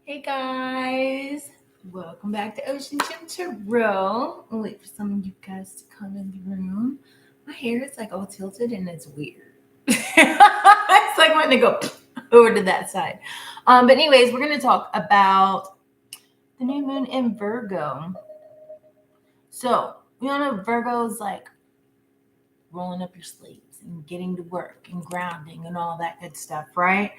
Hey guys, welcome back to OceanGemTarot. I'll wait for some of you guys to come in the room. My hair is like all tilted and it's weird. It's like wanting to go over to that side. But anyways, we're going to talk about the new moon in Virgo. So, you know, Virgo's like rolling up your sleeves and getting to work and grounding and all that good stuff, right?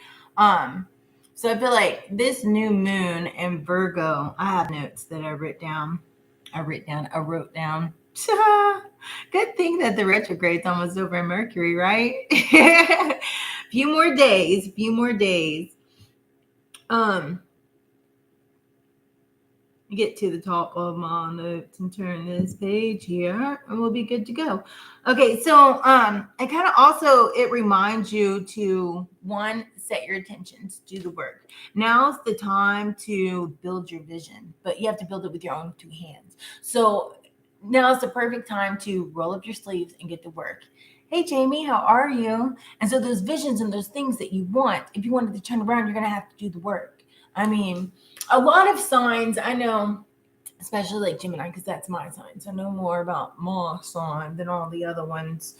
So I feel like this new moon in Virgo, I have notes that I wrote down. Good thing that the retrograde's almost over in Mercury, right? Few more days. Get to the top of my notes and turn this page here and we'll be good to go. Okay, so it kind of also it reminds you to one, set your intentions, do the work. Now's the time to build your vision, but you have to build it with your own two hands. So now's the perfect time to roll up your sleeves and get to work. Hey Jamie, how are you? And so those visions and those things that you want, if you wanted to turn around, you're gonna have to do the work. I mean, a lot of signs I know, especially like Gemini, because that's my sign. So I know more about my sign than all the other ones.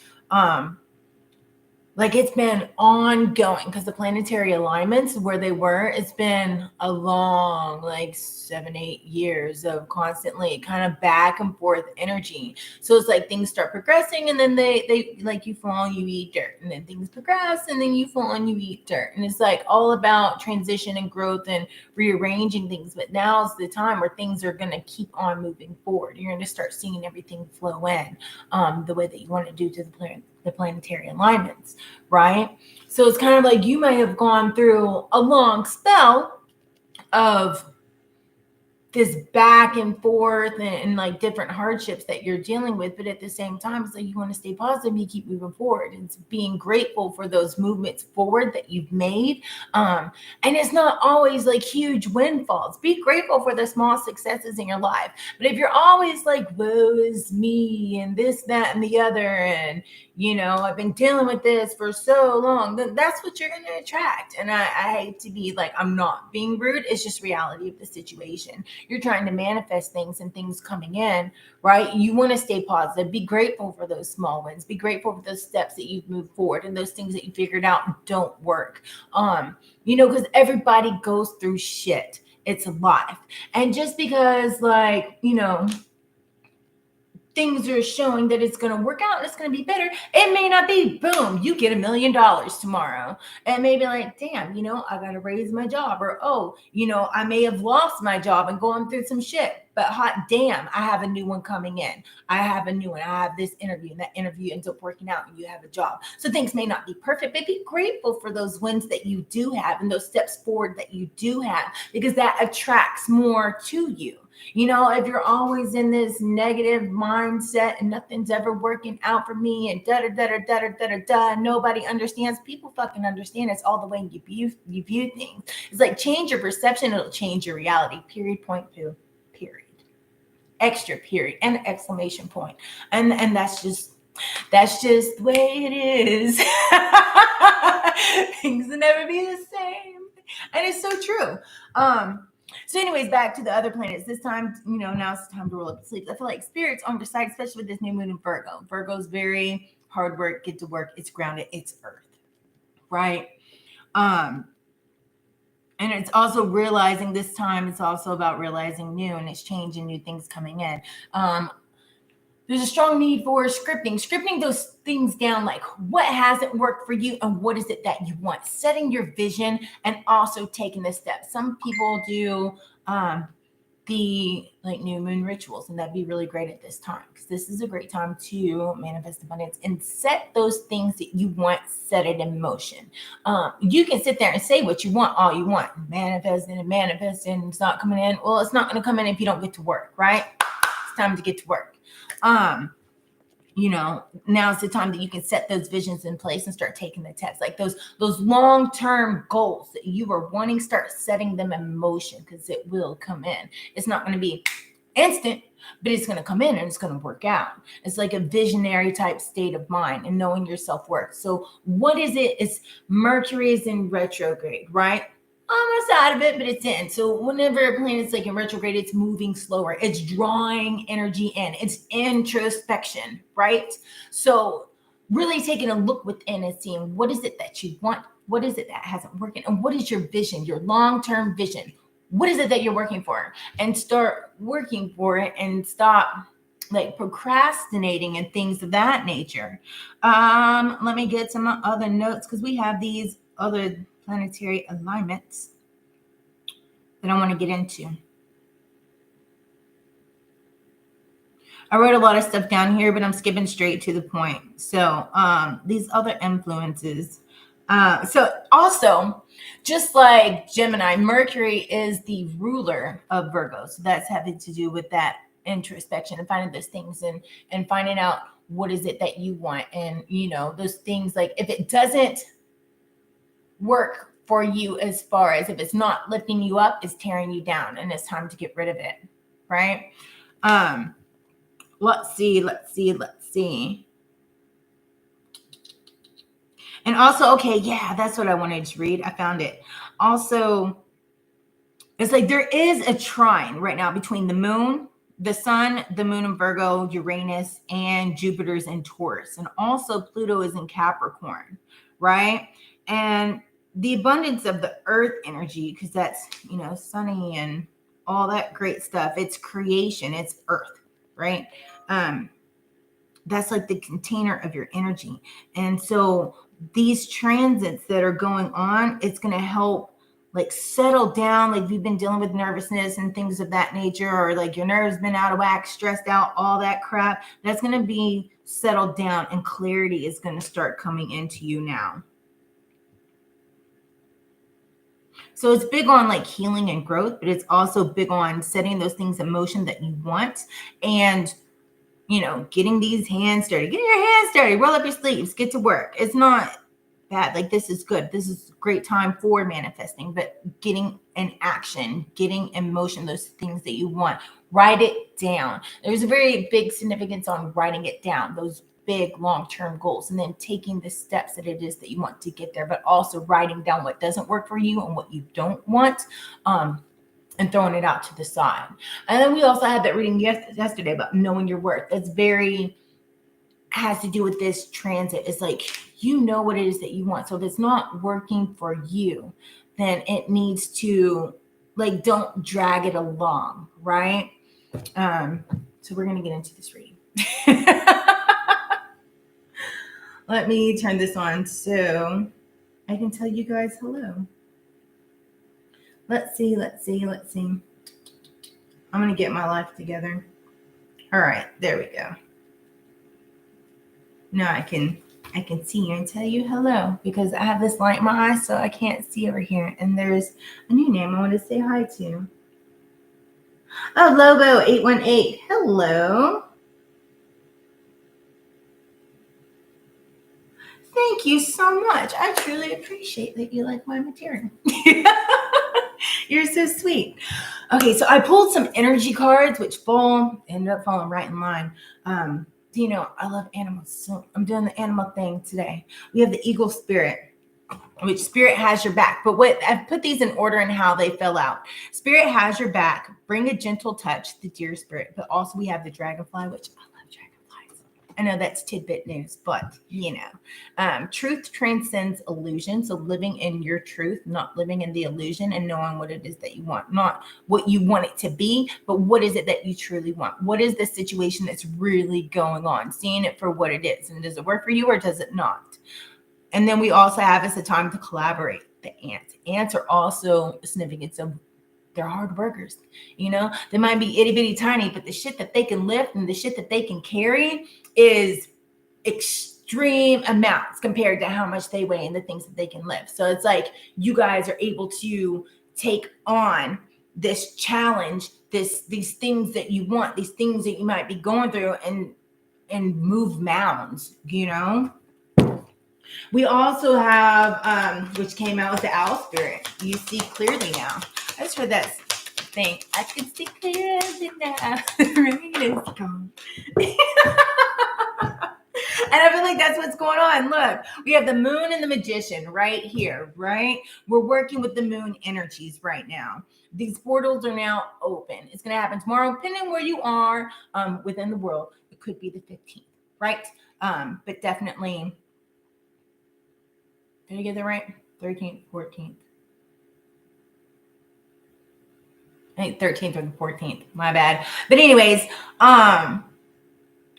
Like it's been ongoing because the planetary alignments where they were, it's been a long, like 7-8 years of constantly kind of back and forth energy. So it's like things start progressing and then they like you fall and you eat dirt, and then things progress and then you fall and you eat dirt. And it's like all about transition and growth and rearranging things. But now's the time where things are going to keep on moving forward. You're going to start seeing everything flow in the way that you want to do to the planetary alignments, right? So it's kind of like you may have gone through a long spell of this back and forth and like different hardships that you're dealing with, but at the same time, it's like you want to stay positive, you keep moving forward. It's being grateful for those movements forward that you've made. And it's not always like huge windfalls. Be grateful for the small successes in your life. But if you're always like, woe is me and this, that, and the other, and you know, I've been dealing with this for so long, then that's what you're going to attract. And I hate to be like, I'm not being rude. It's just reality of the situation. You're trying to manifest things and things coming in, right? You want to stay positive. Be grateful for those small wins. Be grateful for those steps that you've moved forward and those things that you figured out don't work. You know, because everybody goes through shit. It's life. And just because, like, you know, things are showing that it's going to work out and it's going to be better, it may not be. Boom, you get $1 million tomorrow. And maybe like, damn, you know, I got to raise my job. Or, oh, you know, I may have lost my job and going through some shit, but hot damn, I have a new one coming in. I have a new one. I have this interview, and that interview ends up working out and you have a job. So things may not be perfect, but be grateful for those wins that you do have and those steps forward that you do have, because that attracts more to you. You know, if you're always in this negative mindset and nothing's ever working out for me and nobody understands, people fucking understand. It's all the way you view things. It's like change your perception, it'll change your reality. Period, point, period. Extra period and exclamation point. And that's just the way it is. Things will never be the same. And it's so true. So anyways, back to the other planets. This time, you know, now it's time to roll up the sleeves. I feel like Spirit's on your side, especially with this new moon in Virgo. Virgo's very hard work, get to work, it's grounded, it's earth, right? And it's also realizing this time, it's also about realizing new, and it's changing, new things coming in. There's a strong need for scripting those things down, like what hasn't worked for you and what is it that you want, setting your vision and also taking the steps. Some people do the like new moon rituals, and that'd be really great at this time, because this is a great time to manifest abundance and set those things that you want, set it in motion. You can sit there and say what you want all you want, manifesting, it's not coming in. Well, it's not going to come in if you don't get to work, right? It's time to get to work. You know, now's the time that you can set those visions in place and start taking the steps, like those long-term goals that you are wanting, start setting them in motion, because it will come in. It's not going to be instant, but it's going to come in and it's going to work out. It's like a visionary type state of mind and knowing your self-worth. So what is it? It's Mercury is in retrograde, right? almost out of it, but it's in. So whenever a planet's like in retrograde, it's moving slower. It's drawing energy in. It's introspection, right? So really taking a look within and seeing what is it that you want? What is it that hasn't worked? And what is your vision, your long-term vision? What is it that you're working for? And start working for it and stop like procrastinating and things of that nature. Let me get some other notes because we have these other planetary alignments that I want to get into. I wrote a lot of stuff down here, but I'm skipping straight to the point. So these other influences. So also, just like Gemini, Mercury is the ruler of Virgo. So that's having to do with that introspection and finding those things and finding out what is it that you want. And, you know, those things like if it doesn't work for you as far as if it's not lifting you up, it's tearing you down and it's time to get rid of it, right? Let's see. And also, okay, yeah, that's what I wanted to read. I found it. Also, it's like there is a trine right now between the moon, the sun, the moon in Virgo, Uranus, and Jupiter's in Taurus. And also Pluto is in Capricorn, right? And the abundance of the earth energy, because that's, you know, sunny and all that great stuff. It's creation, it's earth, right? That's like the container of your energy. And so these transits that are going on, it's going to help like settle down. Like you've been dealing with nervousness and things of that nature, or like your nerves been out of whack, stressed out, all that crap. That's going to be settled down and clarity is going to start coming into you now. So it's big on like healing and growth, but it's also big on setting those things in motion that you want and, you know, getting these hands dirty, getting your hands dirty, roll up your sleeves, get to work. It's not bad. Like this is good. This is a great time for manifesting, but getting in action, getting in motion, those things that you want, write it down. There's a very big significance on writing it down, those big long-term goals, and then taking the steps that it is that you want to get there, but also writing down what doesn't work for you and what you don't want, and throwing it out to the side. And then we also had that reading yesterday about knowing your worth. That's very, has to do with this transit. It's like, you know what it is that you want. So if it's not working for you, then it needs to, like, don't drag it along, right? So we're going to get into this reading. Let me turn this on so I can tell you guys hello. Let's see. I'm going to get my life together. All right, there we go. Now I can see you and tell you hello because I have this light in my eye, so I can't see over here. And there's a new name I want to say hi to. Oh, Lobo818. Hello. Thank you so much. I truly appreciate that you like my material. You're so sweet. Okay, so I pulled some energy cards, which ended up falling right in line. You know, I love animals, so I'm doing the animal thing today. We have the eagle spirit, which spirit has your back. But what I've put these in order and how they fell out. Spirit has your back. Bring a gentle touch, the deer spirit. But also we have the dragonfly, which I love dragonflies. I know that's tidbit news, but you know, truth transcends illusion. So living in your truth, not living in the illusion, and knowing what it is that you want, not what you want it to be, but what is it that you truly want? What is the situation that's really going on? Seeing it for what it is, and does it work for you or does it not? And then we also have as a time to collaborate. The ants. Ants are also significant. So they're hard workers. You know, they might be itty bitty tiny, but the shit that they can lift and the shit that they can carry is extreme amounts compared to how much they weigh and the things that they can lift. So it's like you guys are able to take on this challenge, these things that you want, these things that you might be going through, and move mounds, you know. We also have, which came out with the owl spirit. You see clearly now. I just heard that thing. I can see clearly now. The rain is gone. And I feel like that's what's going on. Look, we have the moon and the magician right here, right? We're working with the moon energies right now. These portals are now open. It's going to happen tomorrow, depending where you are within the world. It could be the 15th, right? But definitely, did I get that right? 13th, 14th. I think 13th or the 14th. My bad. But anyways, it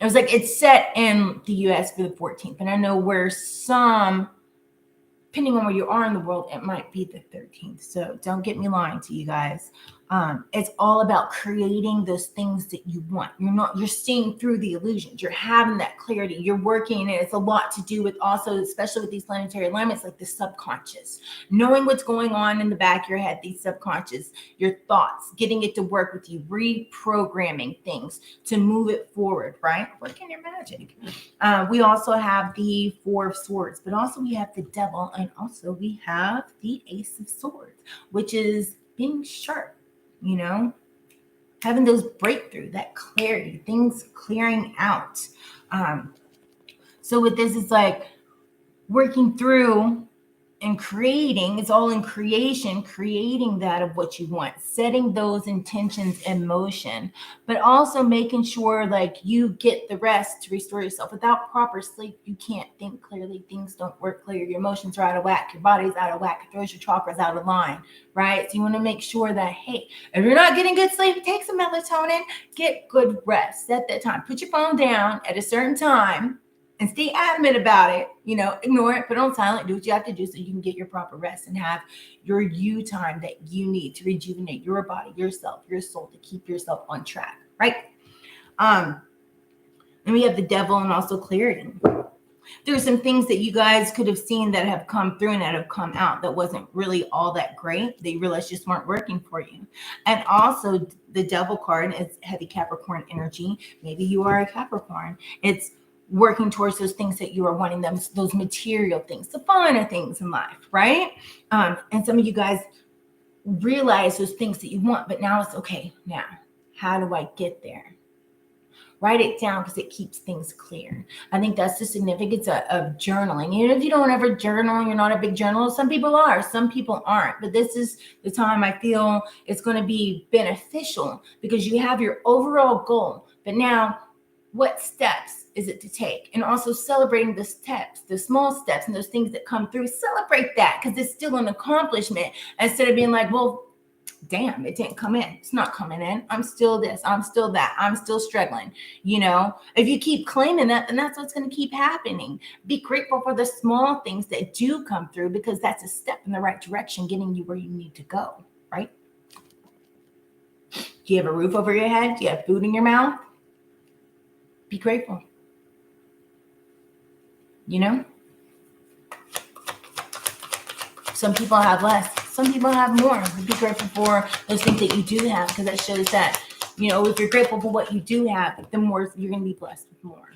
was like it's set in the US for the 14th. And I know where some, depending on where you are in the world, it might be the 13th. So don't get me lying to you guys. It's all about creating those things that you want. You're seeing through the illusions. You're having that clarity. You're working, and it's a lot to do with also, especially with these planetary alignments, like the subconscious, knowing what's going on in the back of your head, these subconscious, your thoughts, getting it to work with you, reprogramming things to move it forward, right? Working your magic. We also have the Four of Swords, but also we have the Devil, and also we have the Ace of Swords, which is being sharp. Having those breakthrough, that clarity, things clearing out. So with this, it's like working through and creating. It's all in creation, creating that of what you want, setting those intentions in motion, but also making sure like you get the rest to restore yourself. Without proper sleep, you can't think clearly. Things don't work clear. Your emotions are out of whack. Your body's out of whack. It throws your chakras out of line, right? So you want to make sure that, hey, if you're not getting good sleep, take some melatonin, get good rest. Set that time. Put your phone down at a certain time and stay adamant about it. Ignore it, put it on silent, do what you have to do so you can get your proper rest and have your you time that you need to rejuvenate your body, yourself, your soul, to keep yourself on track, right? And we have the Devil and also clarity. There are some things that you guys could have seen that have come through and that have come out that wasn't really all that great. They realized just weren't working for you. And also the Devil card is heavy Capricorn energy. Maybe you are a Capricorn. It's working towards those things that you are wanting, those material things, the finer things in life, right? And some of you guys realize those things that you want, but now it's okay. Now, how do I get there? Write it down because it keeps things clear. I think that's the significance of journaling. Even if you don't ever journal, you're not a big journaler. Some people are, some people aren't. But this is the time I feel it's going to be beneficial because you have your overall goal. But now, what steps is it to take? And also celebrating the steps, the small steps and those things that come through. Celebrate that because it's still an accomplishment instead of being like, well, damn, it didn't come in. It's not coming in. I'm still this. I'm still that. I'm still struggling. If you keep claiming that, then that's what's going to keep happening. Be grateful for the small things that do come through because that's a step in the right direction, getting you where you need to go, right? Do you have a roof over your head? Do you have food in your mouth? Be grateful. Some people have less. Some people have more. Be grateful for those things that you do have because that shows that, if you're grateful for what you do have, the more you're going to be blessed with more.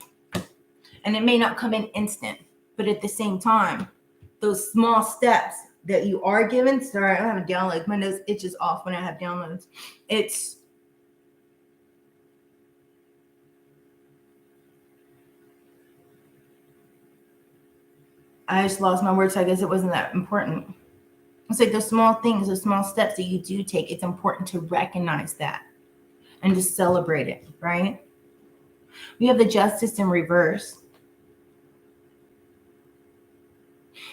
And it may not come in instant, but at the same time, those small steps that you are given. Sorry, I don't have a download. My nose itches off when I have downloads. I just lost my words, so I guess it wasn't that important. It's like those small things, those small steps that you do take, it's important to recognize that and to celebrate it, right? We have the Justice in reverse.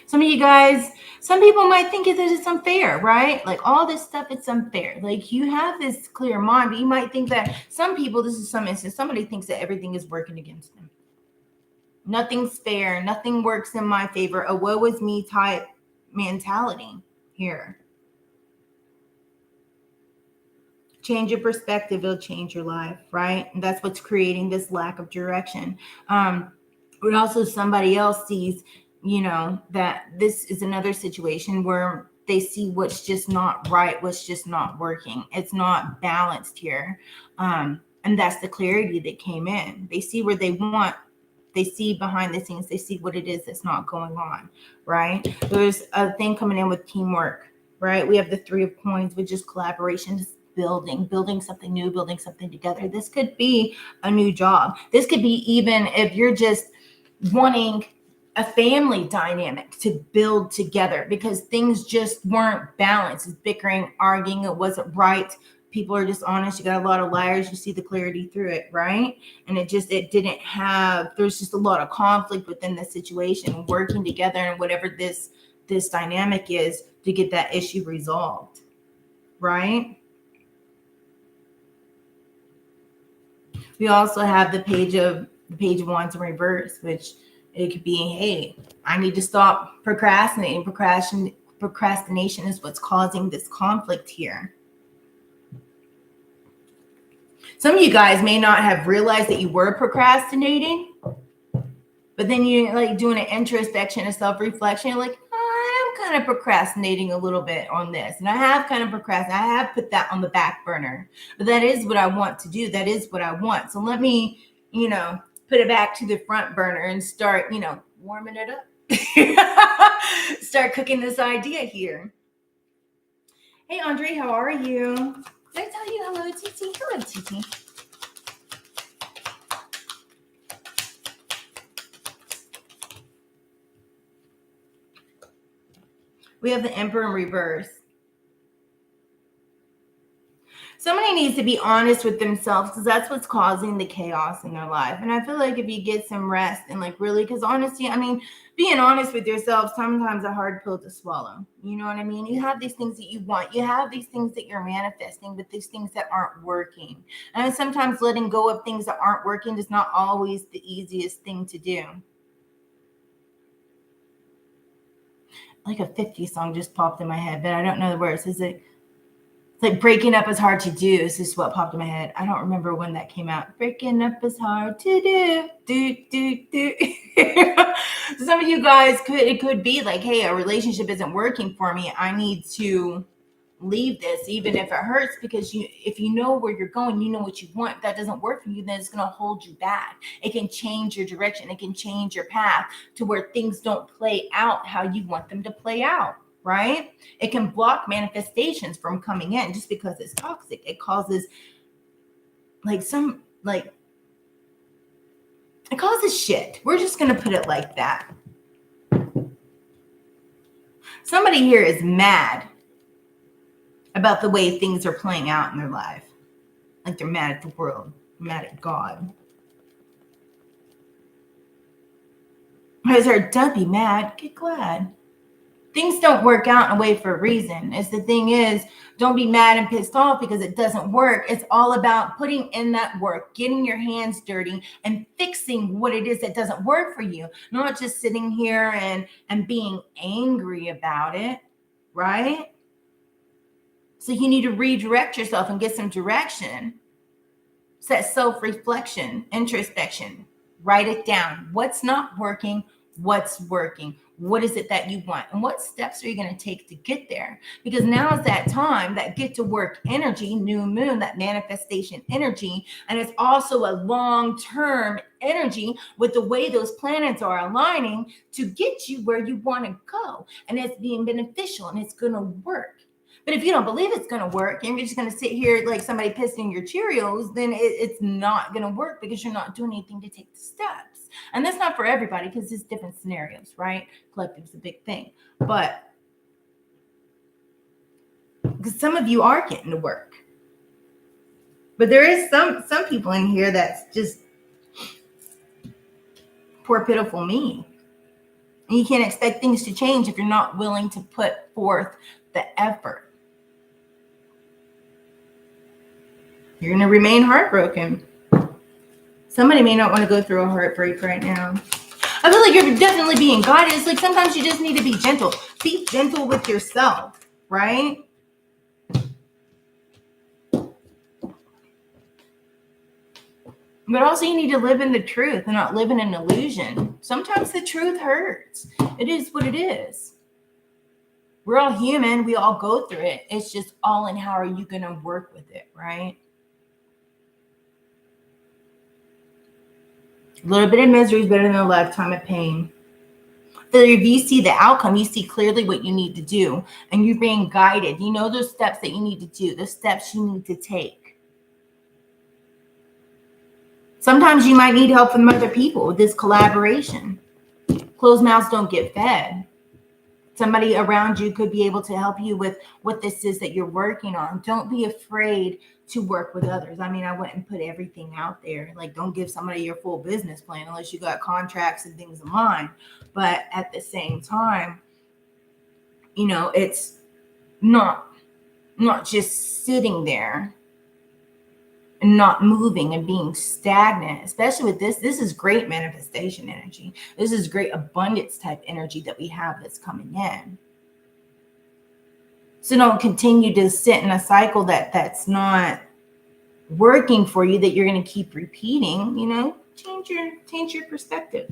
Some of you guys, some people might think that it's unfair, right? Like all this stuff, it's unfair. Like you have this clear mind, but you might think that some people, this is some instance, somebody thinks that everything is working against them. Nothing's fair. Nothing works in my favor. A woe is me type mentality here. Change your perspective. It'll change your life, right? And that's what's creating this lack of direction. But also somebody else sees, that this is another situation where they see what's just not right, what's just not working. It's not balanced here. And that's the clarity that came in. They see where they want. They see behind the scenes. They see what it is that's not going on, right? There's a thing coming in with teamwork, right? We have the Three of Coins, which is collaboration, just building something new, building something together. This could be a new job. This could be even if you're just wanting a family dynamic to build together because things just weren't balanced. It's bickering, arguing, it wasn't right. People are dishonest. You got a lot of liars. You see the clarity through it, right? And it didn't have, there's just a lot of conflict within the situation, working together and whatever this dynamic is to get that issue resolved, right? We also have the page of wands in reverse, which it could be, hey, I need to stop procrastinating. Procrastination is what's causing this conflict here. Some of you guys may not have realized that you were procrastinating, but then you're like doing an introspection and self-reflection. You're like, I am kind of procrastinating a little bit on this. And I have kind of procrastinated. I have put that on the back burner. But that is what I want to do. That is what I want. So let me, put it back to the front burner and start, warming it up. Start cooking this idea here. Hey, Andre, how are you? Did I tell you hello, Titi? Hello, Titi. We have the Emperor in reverse. Somebody needs to be honest with themselves because that's what's causing the chaos in their life. And I feel like if you get some rest and really, because honesty, being honest with yourself sometimes a hard pill to swallow. You know what I mean? You have these things that you want. You have these things that you're manifesting, but these things that aren't working. And sometimes letting go of things that aren't working is not always the easiest thing to do. Like a 50 song just popped in my head, but I don't know the words. It's like breaking up is hard to do. This is what popped in my head. I don't remember when that came out. Breaking up is hard to do. Some of you guys it could be like, hey, a relationship isn't working for me. I need to leave this, even if it hurts, because if you know where you're going, you know what you want. If that doesn't work for you, then it's going to hold you back. It can change your direction. It can change your path to where things don't play out how you want them to play out. Right? It can block manifestations from coming in just because it's toxic. It causes it causes shit. We're just going to put it like that. Somebody here is mad about the way things are playing out in their life. Like they're mad at the world, mad at God. I was heard, don't be mad, get glad. Things don't work out in a way for a reason. It's the thing is, don't be mad and pissed off because it doesn't work. It's all about putting in that work, getting your hands dirty and fixing what it is that doesn't work for you. Not just sitting here and being angry about it, right? So you need to redirect yourself and get some direction. Set self-reflection, introspection. Write it down. What's not working? What's working? What is it that you want? And what steps are you going to take to get there? Because now is that time, that get to work energy, new moon, that manifestation energy. And it's also a long-term energy with the way those planets are aligning to get you where you want to go. And it's being beneficial and it's going to work. But if you don't believe it's going to work and you're just going to sit here like somebody pissed in your Cheerios, then it's not going to work because you're not doing anything to take the steps. And that's not for everybody because it's different scenarios, right? Collective is a big thing. But because some of you are getting to work. But there is some people in here that's just poor, pitiful me. And you can't expect things to change if you're not willing to put forth the effort. You're going to remain heartbroken. Somebody may not want to go through a heartbreak right now. I feel like you're definitely being guided. It's like sometimes you just need to be gentle. Be gentle with yourself, right? But also you need to live in the truth and not live in an illusion. Sometimes the truth hurts. It is what it is. We're all human. We all go through it. It's just all in how are you going to work with it, right? A little bit of misery is better than a lifetime of pain. So if you see the outcome, you see clearly what you need to do, and you're being guided. You know those steps that you need to do, the steps you need to take. Sometimes you might need help from other people with this collaboration. Closed mouths don't get fed. Somebody around you could be able to help you with what this is that you're working on. Don't be afraid to work with others. I mean, I wouldn't put everything out there. Like, don't give somebody your full business plan unless you got contracts and things in mind. But at the same time, you know, it's not just sitting there and not moving and being stagnant, especially with this. This is great manifestation energy. This is great abundance type energy that we have that's coming in. So don't continue to sit in a cycle that's not working for you, that you're going to keep repeating. You know, change your perspective.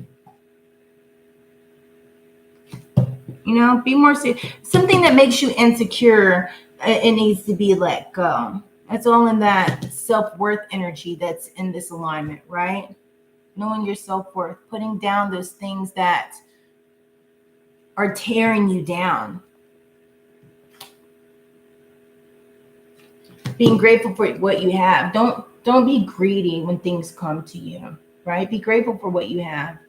You know, be more serious. Something that makes you insecure, it needs to be let go. It's all in that self-worth energy that's in this alignment, right? Knowing your self-worth, putting down those things that are tearing you down. Being grateful for what you have. Don't be greedy when things come to you, right? Be grateful for what you have.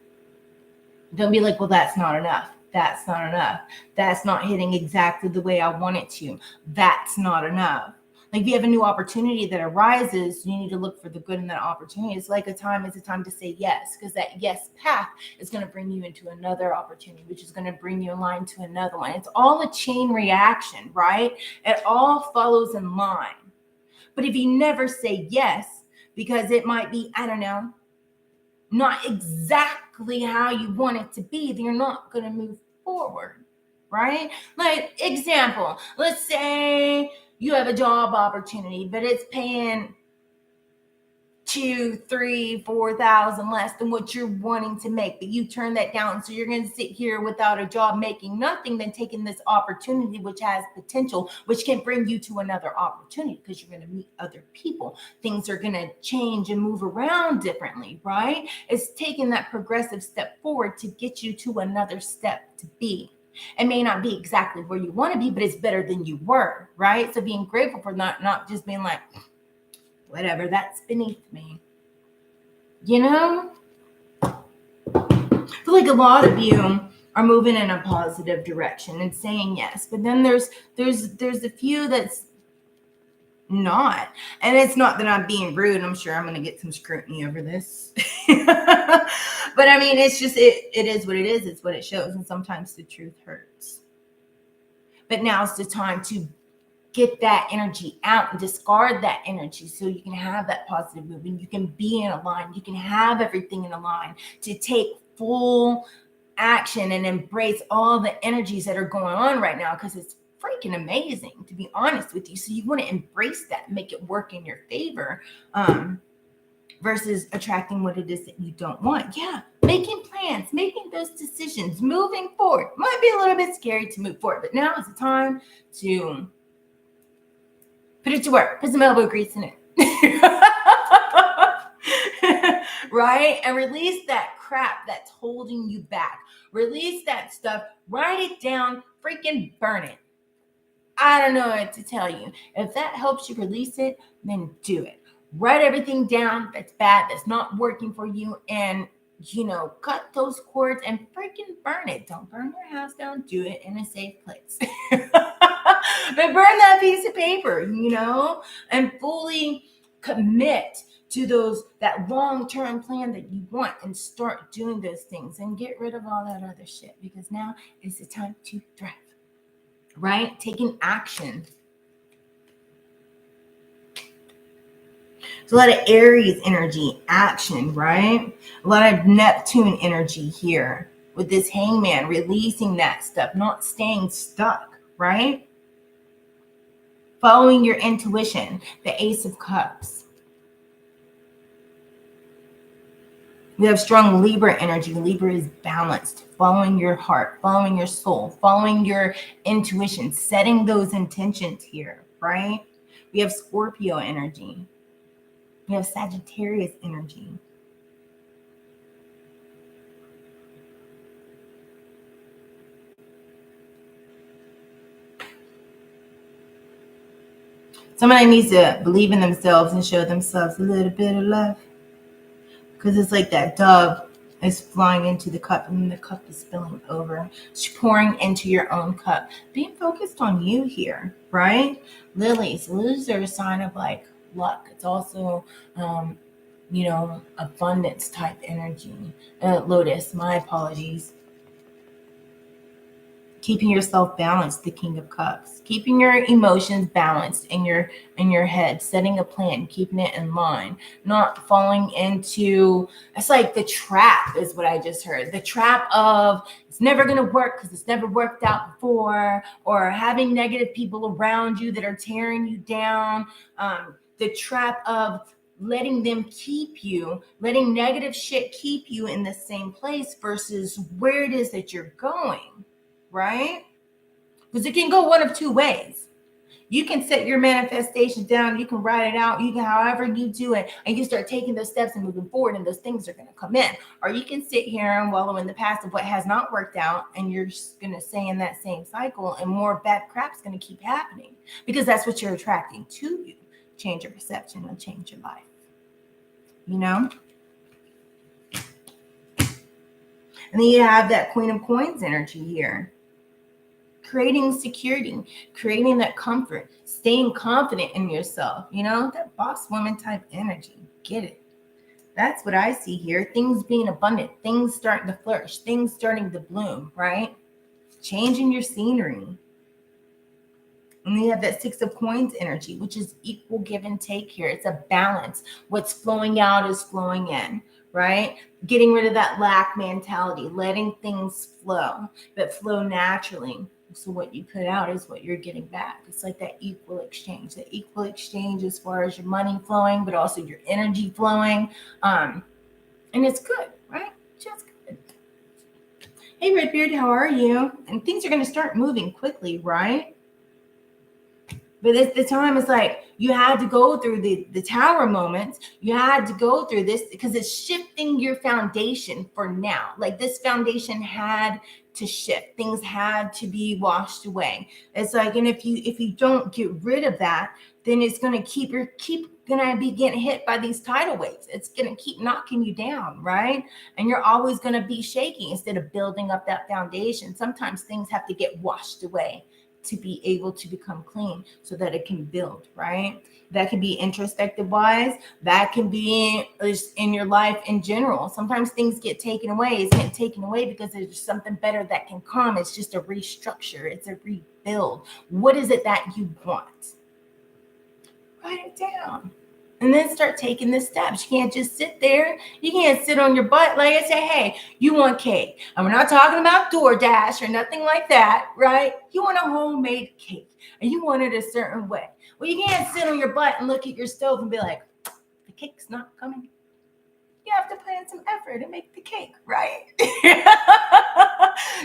Don't be like, well, that's not enough. That's not enough. That's not hitting exactly the way I want it to. That's not enough. Like, if you have a new opportunity that arises, you need to look for the good in that opportunity. It's like it's a time to say yes, because that yes path is going to bring you into another opportunity, which is going to bring you in line to another one. It's all a chain reaction, right? It all follows in line. But if you never say yes, because it might be, I don't know, not exactly how you want it to be, then you're not going to move forward, right? Like, example, let's say you have a job opportunity, but it's paying $2,000, $3,000, $4,000 less than what you're wanting to make, but you turn that down. So you're going to sit here without a job, making nothing, than taking this opportunity, which has potential, which can bring you to another opportunity, because you're going to meet other people. Things are going to change and move around differently, right? It's taking that progressive step forward to get you to another step to be. It may not be exactly where you want to be, but it's better than you were, right? So being grateful for not just being like, whatever, that's beneath me. You know? I feel like a lot of you are moving in a positive direction and saying yes, but then there's a few that's not. And it's not that I'm being rude. I'm sure I'm going to get some scrutiny over this. But I mean, it's just, it is what it is. It's what it shows. And sometimes the truth hurts. But now's the time to get that energy out and discard that energy, so you can have that positive movement. You can be in a line. You can have everything in a line to take full action and embrace all the energies that are going on right now, because it's freaking amazing, to be honest with you. So you want to embrace that, make it work in your favor, versus attracting what it is that you don't want. Yeah, making plans, making those decisions, moving forward. Might be a little bit scary to move forward, but now is the time to put it to work. Put some elbow grease in it. Right? And release that crap that's holding you back. Release that stuff. Write it down. Freaking burn it. I don't know what to tell you. If that helps you release it, then do it. Write everything down that's bad, that's not working for you, and, you know, cut those cords and freaking burn it. Don't burn your house down. Do it in a safe place. But burn that piece of paper, you know, and fully commit to that long-term plan that you want, and start doing those things, and get rid of all that other shit, because now is the time to thrive, right? Taking action. It's a lot of Aries energy, action, right? A lot of Neptune energy here with this Hangman, releasing that stuff, not staying stuck, right? Following your intuition, the Ace of Cups. We have strong Libra energy. Libra is balanced, following your heart, following your soul, following your intuition, setting those intentions here, right? We have Scorpio energy. We have Sagittarius energy. Somebody needs to believe in themselves and show themselves a little bit of love. because it's like that dove is flying into the cup and then the cup is spilling over. It's pouring into your own cup. Being focused on you here, right? Lilies. Lilies are a sign of like luck. It's also, abundance type energy. Lotus, my apologies. Keeping yourself balanced, the King of Cups. Keeping your emotions balanced in your head, setting a plan, keeping it in line, not falling into, it's like the trap is what I just heard. The trap of it's never going to work because it's never worked out before, or having negative people around you that are tearing you down. The trap of letting them keep you, letting negative shit keep you in the same place versus where it is that you're going. Right? Because it can go one of two ways. You can set your manifestation down, you can write it out, you can however you do it, and you start taking those steps and moving forward, and those things are going to come in. Or you can sit here and wallow in the past of what has not worked out, and you're just going to stay in that same cycle, and more bad crap's going to keep happening because that's what you're attracting to you. Change your perception and change your life. You know? And then you have that Queen of Coins energy here. Creating security, creating that comfort, staying confident in yourself, that boss woman type energy. Get it? That's what I see here. Things being abundant, things starting to flourish, things starting to bloom, right? Changing your scenery. And you have that Six of Coins energy, which is equal give and take here. It's a balance. What's flowing out is flowing in, right? Getting rid of that lack mentality, letting things flow, but flow naturally. So what you put out is what you're getting back. It's like that equal exchange as far as your money flowing, but also your energy flowing. And it's good, right? Just good. Hey, Redbeard, how are you? And things are going to start moving quickly, right? But at the time, it's like you had to go through the tower moments. You had to go through this because it's shifting your foundation for now. Like this foundation had to shift. Things had to be washed away. It's like, and if you don't get rid of that, then it's going to keep going to be getting hit by these tidal waves. It's going to keep knocking you down, right? And you're always going to be shaking instead of building up that foundation. Sometimes things have to get washed away to be able to become clean so that it can build, right? That can be introspective wise. That can be in your life in general. Sometimes things get taken away. It's getting taken away because there's something better that can come. It's just a restructure. It's a rebuild. What is it that you want? Write it down. And then start taking the steps. You can't just sit there. You can't sit on your butt. Like I say, hey, you want cake. And we're not talking about DoorDash or nothing like that, right? You want a homemade cake and you want it a certain way. Well, you can't sit on your butt and look at your stove and be like, the cake's not coming. You have to put in some effort to make the cake, right?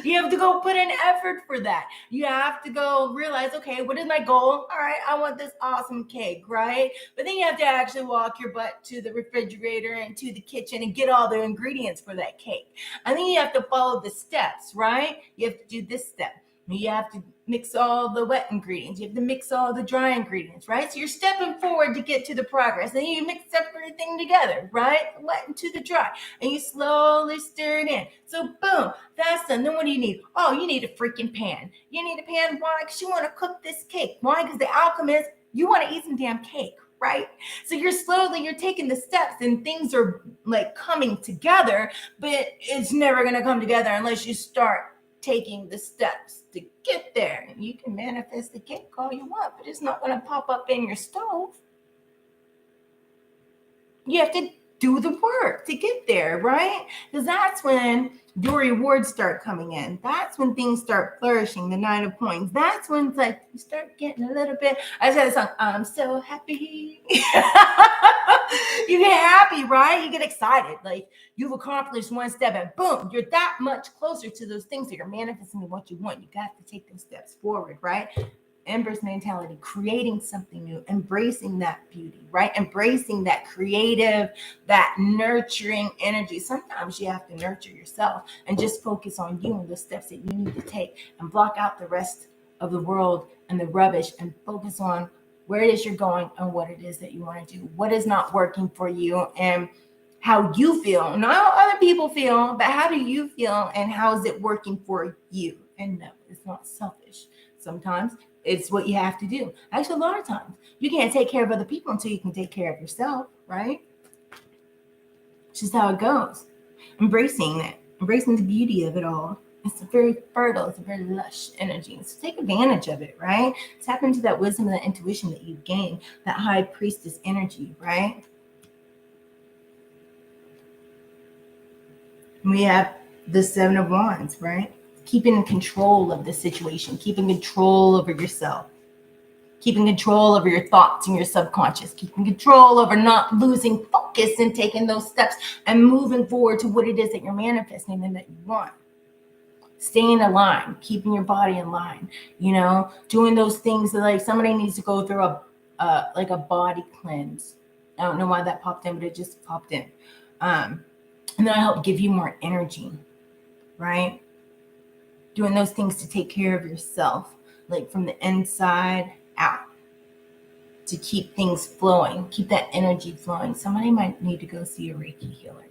You have to go put in effort for that. You have to go realize, okay, what is my goal? All right, I want this awesome cake, right? But then you have to actually walk your butt to the refrigerator and to the kitchen and get all the ingredients for that cake. And then you have to follow the steps, right? You have to do this step. You have to mix all the wet ingredients. You have to mix all the dry ingredients, right? So you're stepping forward to get to the progress. Then you mix everything together, right? The wet into the dry. And you slowly stir it in. So boom, that's done. Then what do you need? Oh, you need a freaking pan. You need a pan. Why? Because you want to cook this cake. Why? Because the outcome is you want to eat some damn cake, right? So you're taking the steps and things are like coming together, but it's never going to come together unless you start taking the steps to get there. And you can manifest the cake all you want, but it's not going to pop up in your stove. You have to do the work to get there, right? Because that's when your rewards start coming in. That's when things start flourishing, the 9 of Coins. That's when it's like you start getting a little bit, I said a song, I'm so happy. You get happy, right? You get excited. Like you've accomplished one step and boom, you're that much closer to those things that you're manifesting what you want. You got to take those steps forward, right? Empress mentality, creating something new, embracing that beauty, right? Embracing that creative, that nurturing energy. Sometimes you have to nurture yourself and just focus on you and the steps that you need to take and block out the rest of the world and the rubbish and focus on where it is you're going and what it is that you want to do, what is not working for you, and how you feel, not how other people feel, but how do you feel and how is it working for you? And no, it's not selfish. Sometimes it's what you have to do. Actually, a lot of times you can't take care of other people until you can take care of yourself, right? It's just how it goes. Embracing it, embracing the beauty of it all. It's a very fertile, it's a very lush energy. So take advantage of it, right? Tap into that wisdom and that intuition that you gain, that high priestess energy, right? We have the Seven of Wands, right? Keeping control of the situation, keeping control over yourself, keeping control over your thoughts and your subconscious, keeping control over not losing focus and taking those steps and moving forward to what it is that you're manifesting and that you want. Staying aligned, keeping your body in line, you know, doing those things that like somebody needs to go through like a body cleanse. I don't know why that popped in, but it just popped in. And then I help give you more energy, right? Doing those things to take care of yourself, like from the inside out, to keep things flowing, keep that energy flowing. Somebody might need to go see a Reiki healer.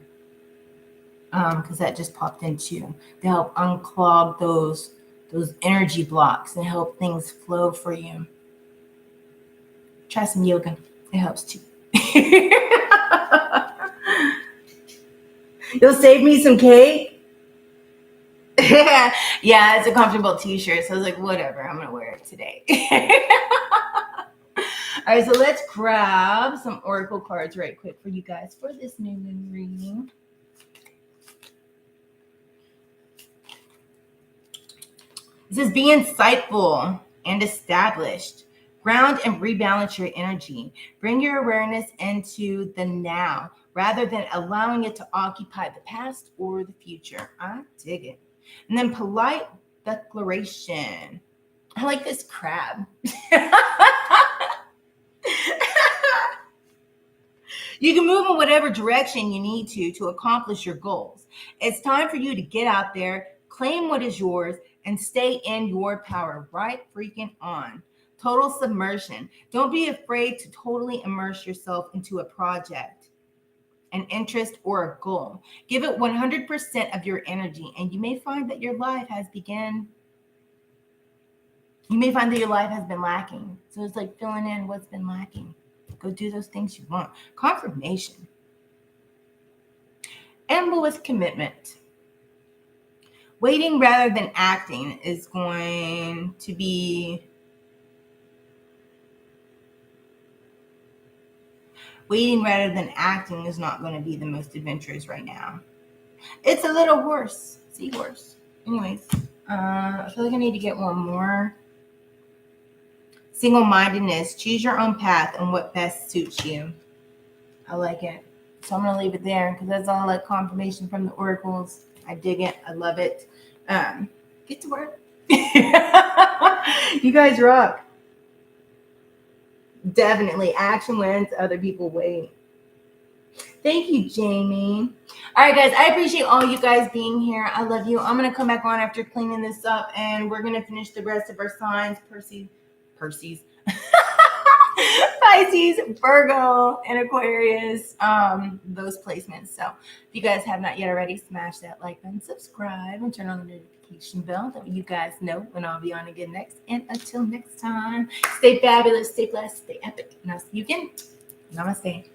Because that just popped in too, to help unclog those energy blocks and help things flow for you. Try some yoga. It helps too. You'll save me some cake? Yeah, it's a comfortable t-shirt. So I was like, whatever, I'm going to wear it today. All right, so let's grab some oracle cards right quick for you guys for this new moon reading. It says, be insightful and established. Ground and rebalance your energy. Bring your awareness into the now rather than allowing it to occupy the past or the future. I dig it. And then polite declaration. I like this crab. You can move in whatever direction you need to accomplish your goals. It's time for you to get out there, claim what is yours, and stay in your power. Right freaking on. Total submersion. Don't be afraid to totally immerse yourself into a project, an interest, or a goal. Give it 100% of your energy, and you may find that your life has been lacking. So it's like filling in what's been lacking. Go do those things you want. Confirmation. And with commitment. Waiting rather than acting is going to be... Waiting rather than acting is not going to be the most adventurous right now. It's a little horse. Seahorse. Anyways, I feel like I need to get one more. Single-mindedness. Choose your own path and what best suits you. I like it. So I'm going to leave it there because that's all like confirmation from the oracles. I dig it. I love it. Get to work. You guys rock. Definitely. Action wins. Other people wait. Thank you, Jamie. All right, guys. I appreciate all you guys being here. I love you. I'm going to come back on after cleaning this up, and we're going to finish the rest of our signs. Pisces, Virgo, and Aquarius, those placements. So if you guys have not yet already, smash that like button, subscribe, and turn on the notification bell. That way you guys know when I'll be on again next. And until next time, stay fabulous, stay blessed, stay epic. And I'll see you again. Namaste.